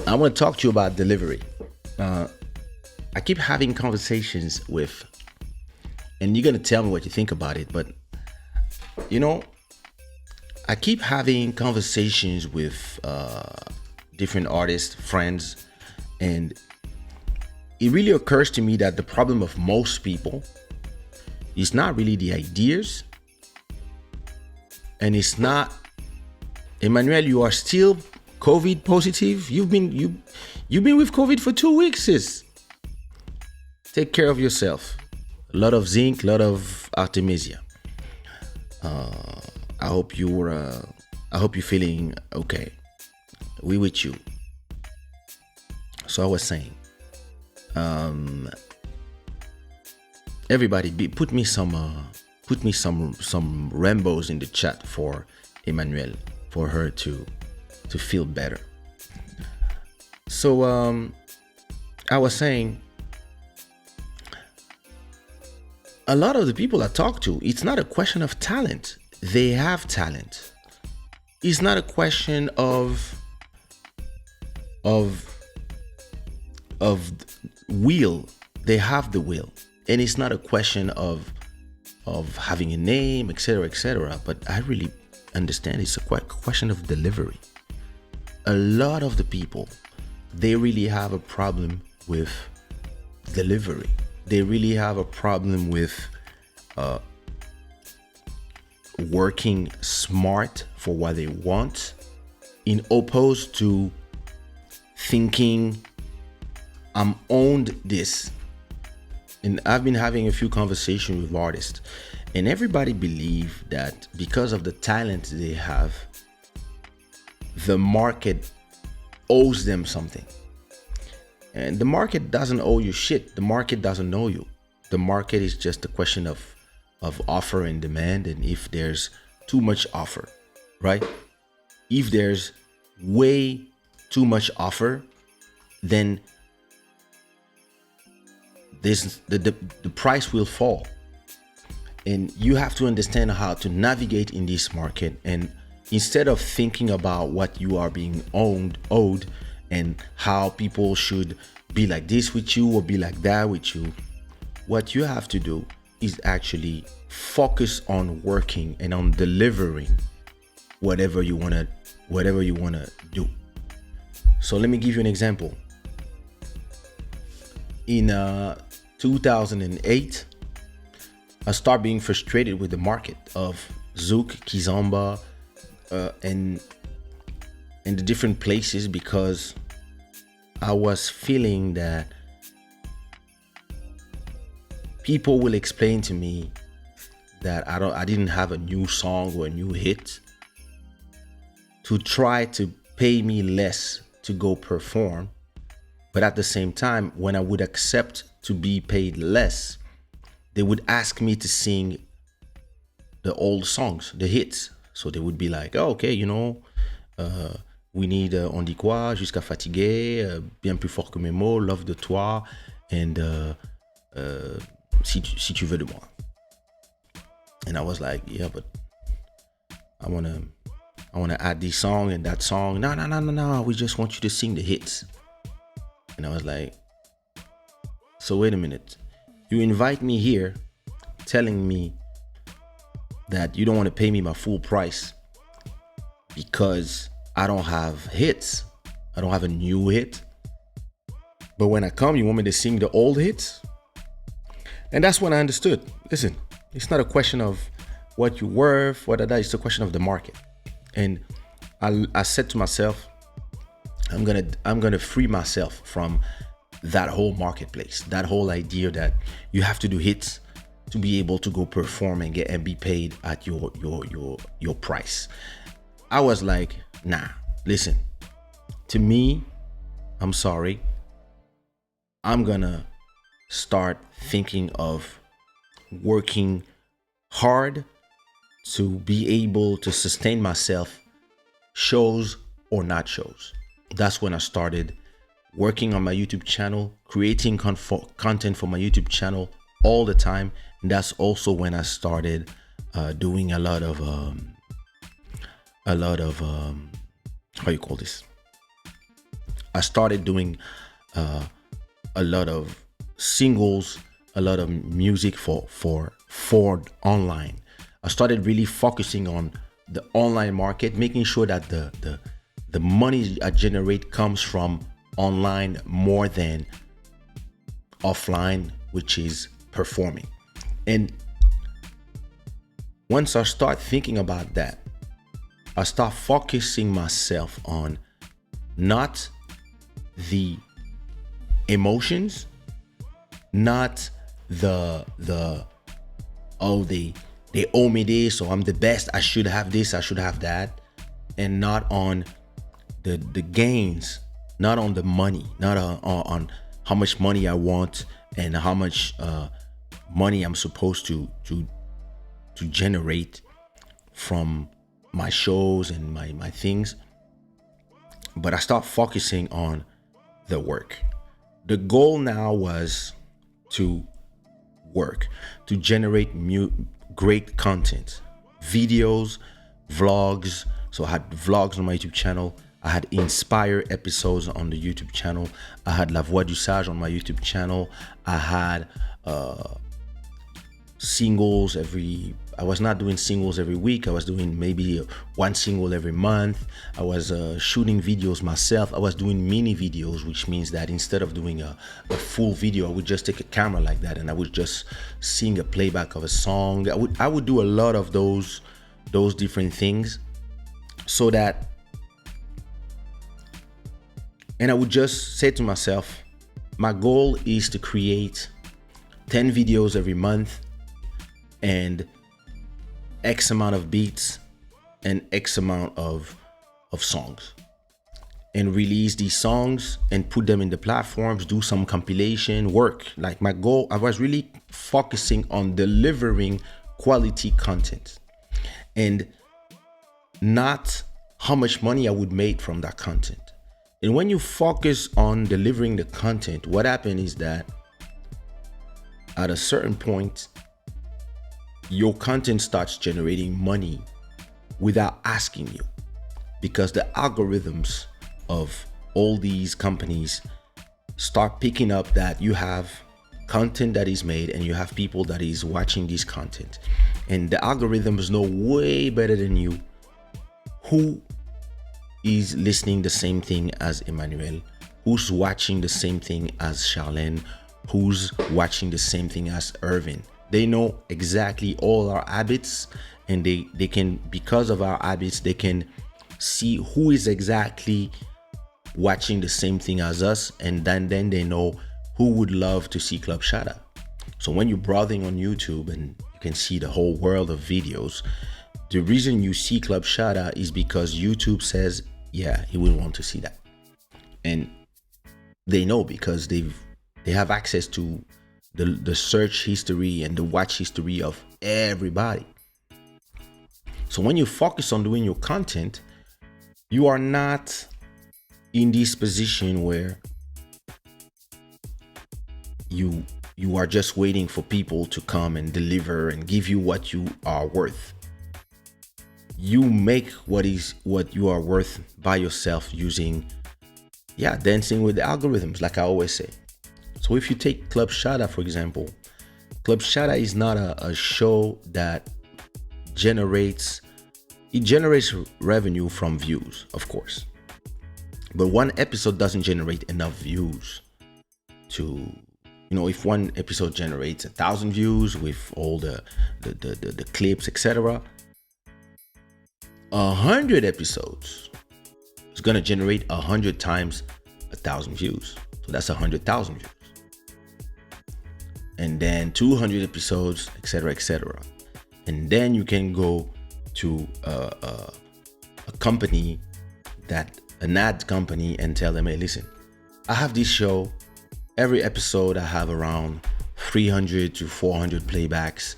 I want to talk to you about delivery. I keep having conversations with, and you're going to tell me what you think about it, but you know, I keep having conversations with different artists, friends, and it really occurs to me that the problem of most people is not really the ideas, and it's not. Emmanuel, you are still COVID positive. You've been with COVID for 2 weeks, sis. Take care of yourself. A lot of zinc, a lot of artemisia. I hope you're feeling okay. We with you. So I was saying, everybody, put me some Rambos in the chat for Emmanuel, for her to feel better. So I was saying, a lot of the people I talk to, it's not a question of talent. They have talent. It's not a question of will. They have the will, and it's not a question of having a name, etc., etc. But I really understand it's a question of delivery. A lot of the people, they really have a problem with delivery. They really have a problem with working smart for what they want, in opposed to thinking I'm owned this. And I've been having a few conversations with artists, and everybody believe that because of the talent they have, the market owes them something. And the market doesn't owe you shit. The market doesn't know you. The market is just a question of offer and demand. And if there's too much offer, right? If there's way too much offer, then the price will fall. And you have to understand how to navigate in this market. And instead of thinking about what you are being owed, and how people should be like this with you or be like that with you, what you have to do is actually focus on working and on delivering whatever you want to do. So let me give you an example. In 2008, I start being frustrated with the market of Zouk, Kizomba, and the different places, because I was feeling that people will explain to me that I didn't have a new song or a new hit, to try to pay me less to go perform. But at the same time, when I would accept to be paid less, they would ask me to sing the old songs, the hits. So they would be like, oh, okay, we need On dit quoi, Jusqu'à fatiguer, Bien plus fort que mes mots, Love de toi, and si tu veux de moi. And I was like, yeah, but I wanna add this song and that song. No, we just want you to sing the hits. And I was like, so wait a minute. You invite me here telling me that you don't want to pay me my full price because I don't have hits. I don't have a new hit. But when I come, you want me to sing the old hits? And that's when I understood. Listen, it's not a question of what you're worth, it's a question of the market. And I said to myself, I'm gonna free myself from that whole marketplace, that whole idea that you have to do hits to be able to go perform and be paid at your price. I was like, nah, listen, to me, I'm sorry, I'm gonna start thinking of working hard to be able to sustain myself, shows or not shows. That's when I started working on my YouTube channel, creating content for my YouTube channel all the time. And that's also when I started doing a lot of how you call this? I started doing a lot of singles, a lot of music for online. I started really focusing on the online market, making sure that the money I generate comes from online more than offline, which is performing. And once I start thinking about that, I start focusing myself on not the emotions, not the oh they owe me this, or I'm the best, I should have this, I should have that, and not on the gains, not on the money, not on how much money I want and how much money I'm supposed to generate from my shows and my things. But I start focusing on the work. The goal now was to work, to generate great content, videos, vlogs. So I had vlogs on my YouTube channel. I had Inspire episodes on the YouTube channel. I had La Voix du Sage on my YouTube channel. I had singles I was not doing singles every week. I was doing maybe one single every month. I was shooting videos myself. I was doing mini videos, which means that instead of doing a full video, I would just take a camera like that and I would just sing a playback of a song. I would do a lot of those different things, so that, and I would just say to myself, my goal is to create 10 videos every month and X amount of beats and X amount of songs, and release these songs and put them in the platforms, do some compilation work. Like, my goal, I was really focusing on delivering quality content and not how much money I would make from that content. And when you focus on delivering the content, what happens is that at a certain point, your content starts generating money without asking you, because the algorithms of all these companies start picking up that you have content that is made and you have people that is watching this content, and the algorithms know way better than you who is listening the same thing as Emmanuel, who's watching the same thing as Charlene, who's watching the same thing as Irvin. They know exactly all our habits, and they can, because of our habits, they can see who is exactly watching the same thing as us, and then they know who would love to see Club Shada. So when you're browsing on YouTube and you can see the whole world of videos, the reason you see Club Shada is because YouTube says, yeah, he will want to see that. And they know, because they have access to the search history and the watch history of everybody. So when you focus on doing your content, you are not in this position where you are just waiting for people to come and deliver and give you what you are worth. You make what you are worth by yourself using, dancing with the algorithms, like I always say. So if you take Club Shada, for example, Club Shada is not a show that generates revenue from views, of course. But one episode doesn't generate enough views to, if one episode generates 1,000 views with all the clips, etc., 100 episodes is gonna generate 100 times 1,000 views. So that's 100,000 views. And then 200 episodes, etc., etc. And then you can go to a company, an ad company, and tell them, hey, listen, I have this show. Every episode I have around 300 to 400 playbacks,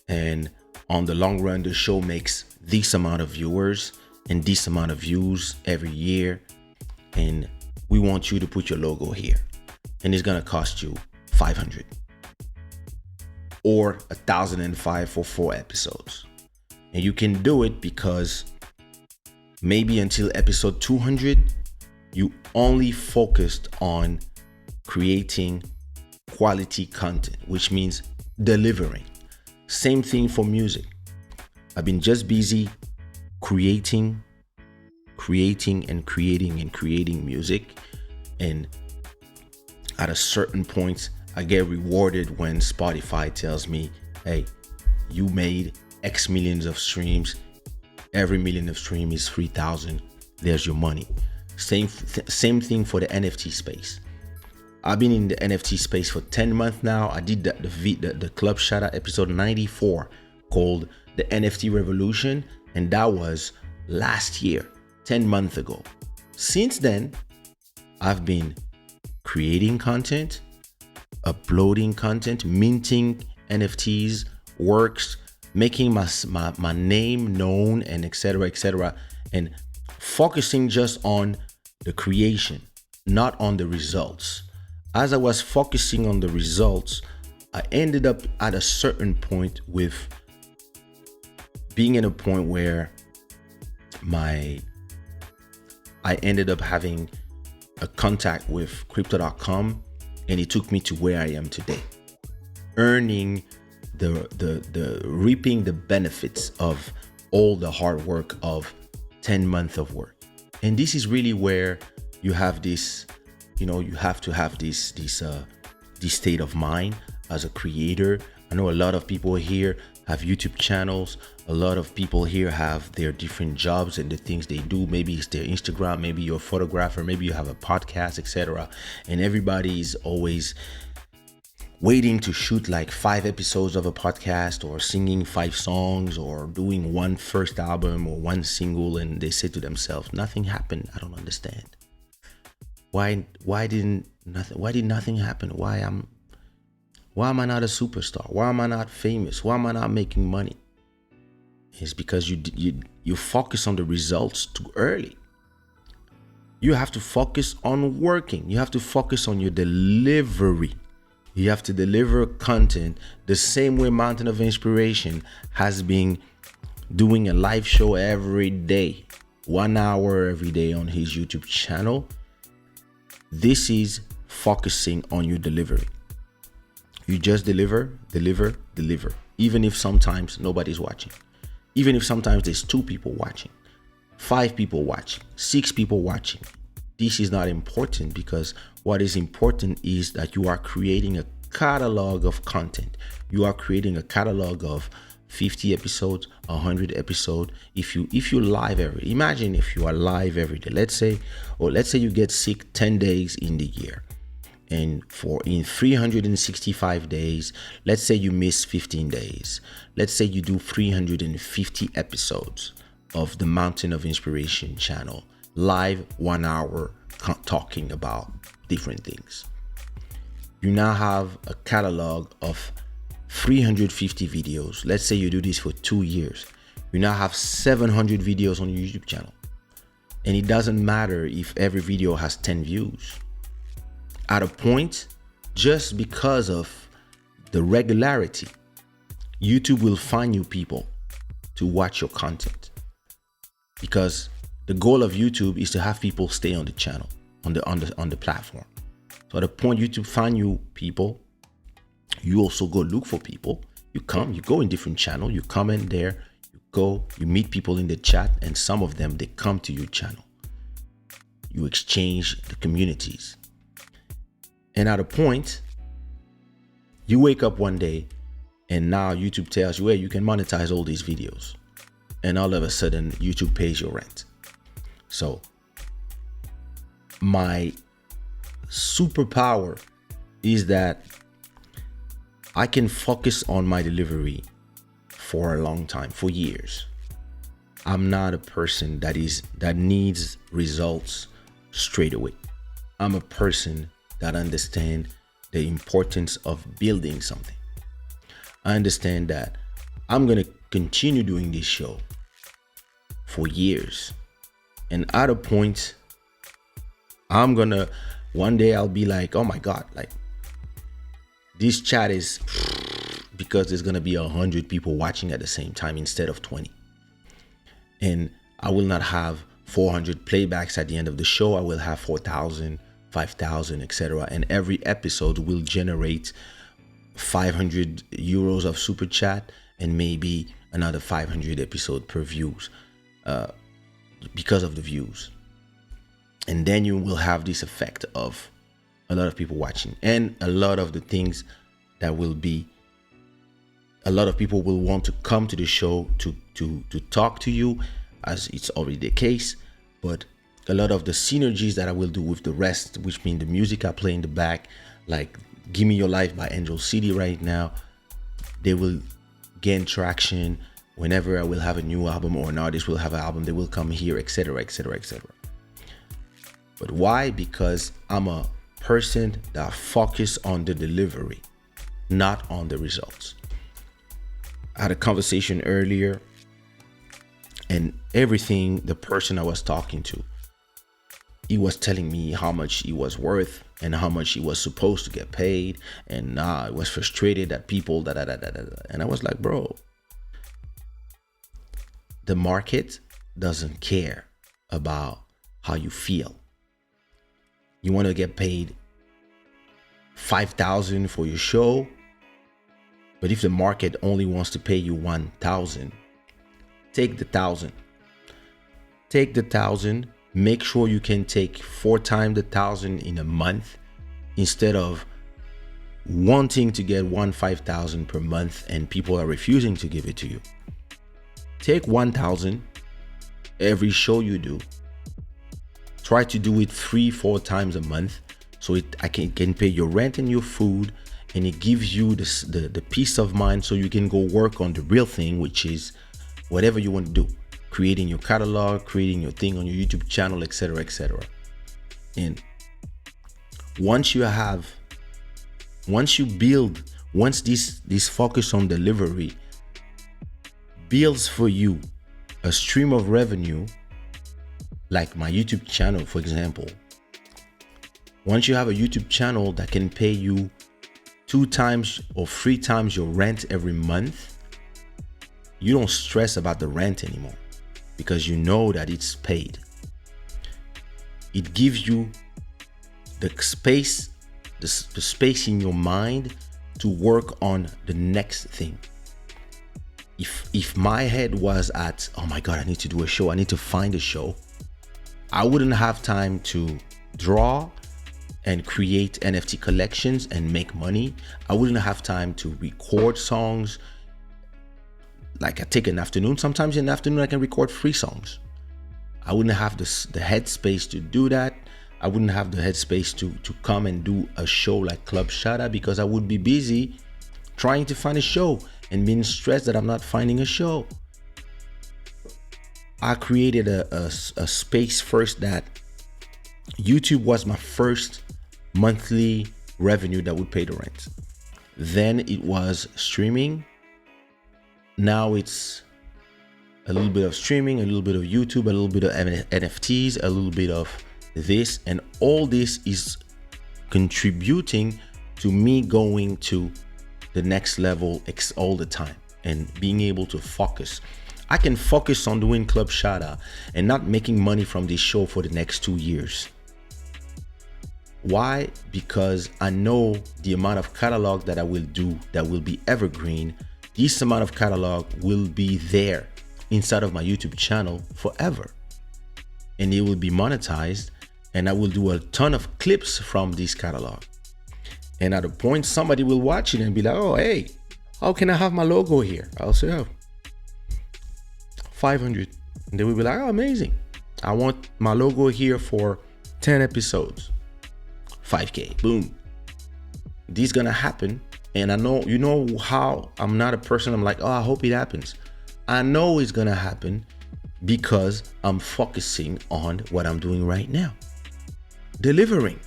and on the long run, the show makes this amount of viewers and this amount of views every year, and we want you to put your logo here, and it's gonna cost you 500 or 1,005 for 4 episodes. And you can do it because maybe until episode 200 You only focused on creating quality content, which means delivering. Same thing for music. I've been just busy creating music. And at a certain point, I get rewarded when Spotify tells me, hey, you made X millions of streams. Every million of stream is 3,000. There's your money. Same thing for the NFT space. I've been in the NFT space for 10 months now. I did the Club Shada episode 94 called The NFT Revolution. And that was last year, 10 months ago. Since then, I've been creating content, uploading content, minting NFTs, works, making my name known, and etc., and focusing just on the creation, not on the results. As I was focusing on the results, I ended up at a certain point with being in a point where I ended up having a contact with crypto.com, and it took me to where I am today, earning the reaping the benefits of all the hard work of 10 months of work. And this is really where you have this, you have to have this state of mind as a creator. I know a lot of people here have YouTube channels. A lot of people here have their different jobs and the things they do. Maybe it's their Instagram, maybe you're a photographer, maybe you have a podcast, etc. And everybody is always waiting to shoot like 5 episodes of a podcast, or singing 5 songs, or doing one first album or one single, and they say to themselves, nothing happened. I don't understand. Why did nothing happen? Why am I not a superstar? Why am I not famous? Why am I not making money? It's because you focus on the results too early. You have to focus on working. You have to focus on your delivery. You have to deliver content the same way Mountain of Inspiration has been doing a live show every day, 1 hour every day on his YouTube channel. This is focusing on your delivery. You just deliver. Even if sometimes nobody's watching. Even if sometimes there's 2 people watching, 5 people watching, 6 people watching. This is not important, because what is important is that you are creating a catalog of content. You are creating a catalog of 50 episodes, 100 episodes. If you live imagine if you are live every day. Let's say you get sick 10 days in the year. And in 365 days, let's say you miss 15 days. Let's say you do 350 episodes of the Mountain of Inspiration channel, live 1 hour talking about different things. You now have a catalog of 350 videos. Let's say you do this for 2 years. You now have 700 videos on your YouTube channel. And it doesn't matter if every video has 10 views. At a point, just because of the regularity, YouTube will find you people to watch your content, because the goal of YouTube is to have people stay on the channel, on the platform. So at a point YouTube find you people, you also go look for people. You go in different channel, you comment there, you meet people in the chat, and some of them, they come to your channel. You exchange the communities. And at a point, you wake up one day and now YouTube tells you, hey, you can monetize all these videos. And all of a sudden, YouTube pays your rent. So my superpower is that I can focus on my delivery for a long time, for years. I'm not a person that needs results straight away. I'm a person that understand the importance of building something. I understand that I'm going to continue doing this show for years. And at a point, one day I'll be like, oh my God, like this chat is, because there's going to be 100 people watching at the same time instead of 20. And I will not have 400 playbacks at the end of the show, I will have 4,000, 5,000, etc. And every episode will generate 500 euros of super chat and maybe another 500 episode per views because of the views. And then you will have this effect of a lot of people watching, and a lot of the things that will be, a lot of people will want to come to the show to talk to you, as it's already the case. But a lot of the synergies that I will do with the rest, which mean the music I play in the back, like Give Me Your Life by Angel City right now, they will gain traction. Whenever I will have a new album or an artist will have an album, they will come here, etc., etc., etc. But why? Because I'm a person that focus on the delivery, not on the results. I had a conversation earlier, and everything the person I was talking to, he was telling me how much he was worth and how much he was supposed to get paid, and I was frustrated that people and I was like, bro, the market doesn't care about how you feel. You want to get paid 5,000 for your show, but if the market only wants to pay you 1,000, take the 1,000. Take the 1,000. Make sure you can take 4 times the 1,000 in a month instead of wanting to get 5,000 per month and people are refusing to give it to you. Take 1,000 every show you do. Try to do it 3-4 times a month, so I can pay your rent and your food, and it gives you the peace of mind, so you can go work on the real thing, which is whatever you want to do, creating your catalog, creating your thing on your YouTube channel, etc., etc. And once this focus on delivery builds for you a stream of revenue, like my YouTube channel, for example. Once you have a YouTube channel that can pay you 2 times or 3 times your rent every month, you don't stress about the rent anymore because you know that it's paid. It gives you the space in your mind to work on the next thing. If my head was at, oh my God, I need to do a show, I need to find a show, I wouldn't have time to draw and create NFT collections and make money. I wouldn't have time to record songs. Like I take an afternoon. Sometimes in the afternoon I can record 3 songs. I wouldn't have the headspace to do that. I wouldn't have the headspace to come and do a show like Club Shada because I would be busy trying to find a show and being stressed that I'm not finding a show. I created a space first that YouTube was my first monthly revenue that would pay the rent. Then it was streaming. Now it's a little bit of streaming, a little bit of YouTube, a little bit of NFTs, a little bit of this, and all this is contributing to me going to the next level all the time and being able to focus. I can focus on doing Club Shada and not making money from this show for the next 2 years. Why? Because I know the amount of catalog that I will do that will be evergreen. This amount of catalog will be there inside of my YouTube channel forever. And it will be monetized, and I will do a ton of clips from this catalog. And at a point, somebody will watch it and be like, oh, hey, how can I have my logo here? I'll say, oh, 500. And they will be like, oh, amazing. I want my logo here for 10 episodes. 5K, boom. This is gonna happen. And I know, you know how I'm not a person, I'm like, oh, I hope it happens. I know it's gonna happen because I'm focusing on what I'm doing right now. Delivering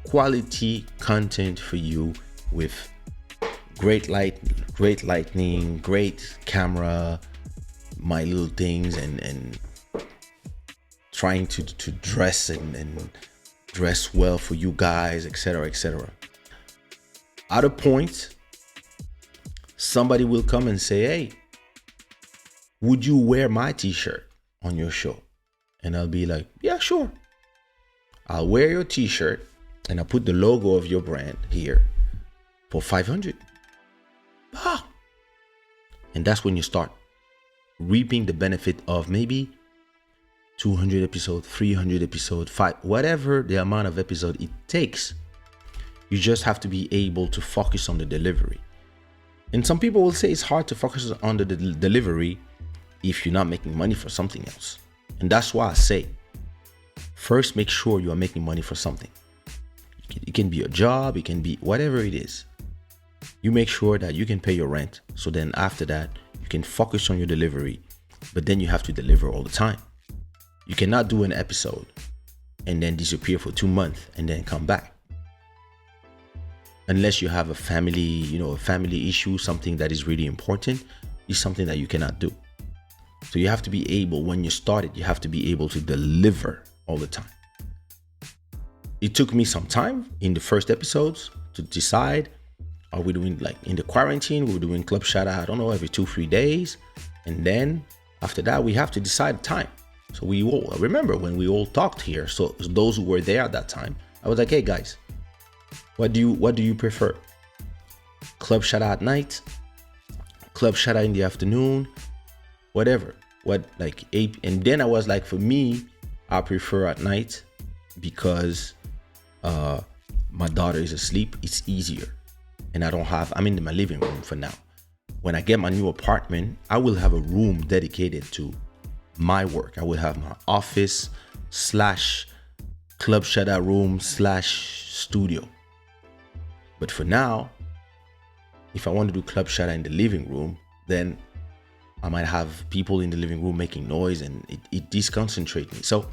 quality content for you with great lighting, great camera, my little things, and trying to dress and dress well for you guys, etc., etc. At a point, somebody will come and say, hey, would you wear my t-shirt? on your show? And I'll be like, yeah, sure. I'll wear your t-shirt and I'll put the logo of your brand here for 500. Ah. And that's when you start reaping the benefit of maybe 200 episodes, 300 episodes, 5, whatever the amount of episode it takes. You just have to be able to focus on the delivery. And some people will say it's hard to focus on the delivery if you're not making money for something else. And that's why I say, first make sure you are making money for something. It can be a job, it can be whatever it is. You make sure that you can pay your rent. So then after that, you can focus on your delivery, but then you have to deliver all the time. You cannot do an episode and then disappear for 2 months and then come back. Unless you have a family issue, something that is really important, is something that you cannot do. So you have to be able, when you start it, you have to be able to deliver all the time. It took me some time in the first episodes to decide, are we doing like in the quarantine, we were doing Club Shada, I don't know, every 2-3 days. And then after that, we have to decide time. So we all, remember when we all talked here, so those who were there at that time, I was like, hey guys, what do you prefer? Club Shada at night, Club Shada in the afternoon, whatever. What, like 8, and then I was like, for me, I prefer at night because my daughter is asleep. It's easier. And I'm in my living room for now. When I get my new apartment, I will have a room dedicated to my work. I will have my office / Club Shada room / studio. But for now, if I want to do Club Shada in the living room, then I might have people in the living room making noise and it disconcentrates me. So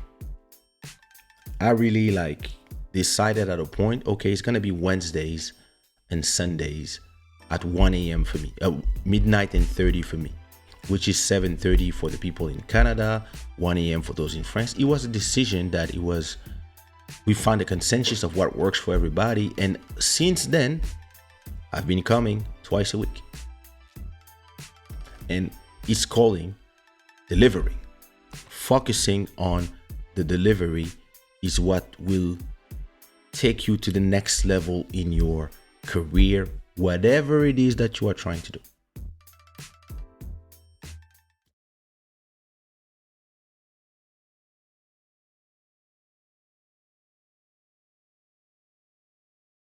I really decided at a point, okay, it's going to be Wednesdays and Sundays at 1 a.m. for me, midnight and 30 for me, which is 7:30 for the people in Canada, 1 a.m. for those in France. It was a decision that we found a consensus of what works for everybody. And since then, I've been coming twice a week. And it's calling delivering. Focusing on the delivery is what will take you to the next level in your career, whatever it is that you are trying to do.